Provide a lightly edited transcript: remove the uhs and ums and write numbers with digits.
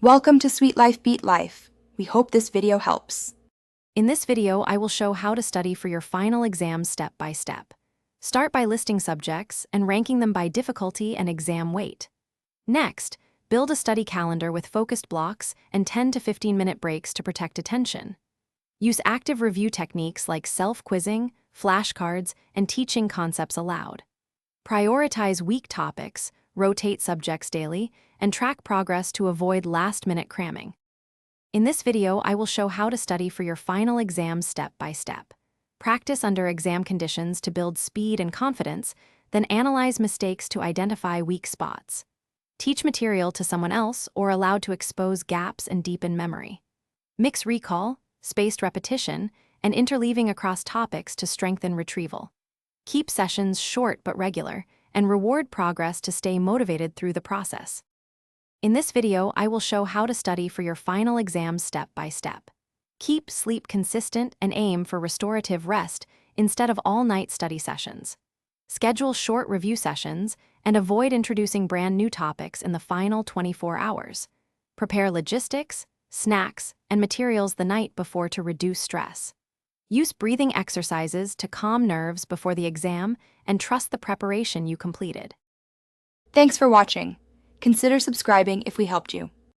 Welcome to Sweet Life Beat Life. We hope this video helps. In this video, I will show how to study for your final exam step by step. Start by listing subjects and ranking them by difficulty and exam weight. Next, build a study calendar with focused blocks and 10 to 15-minute breaks to protect attention. Use active review techniques like self-quizzing, flashcards, and teaching concepts aloud. Prioritize weak topics, rotate subjects daily, and track progress to avoid last-minute cramming. In this video, I will show how to study for your final exam step by step. Practice under exam conditions to build speed and confidence, then analyze mistakes to identify weak spots. Teach material to someone else or allowed to expose gaps and deepen memory. Mix recall, spaced repetition, and interleaving across topics to strengthen retrieval. Keep sessions short but regular, and reward progress to stay motivated through the process. In this video, I will show how to study for your final exam step by step. Keep sleep consistent and aim for restorative rest instead of all-night study sessions. Schedule short review sessions and avoid introducing brand new topics in the final 24 hours. Prepare logistics, snacks, and materials the night before to reduce stress. Use breathing exercises to calm nerves before the exam and trust the preparation you completed. Thanks for watching. Consider subscribing if we helped you.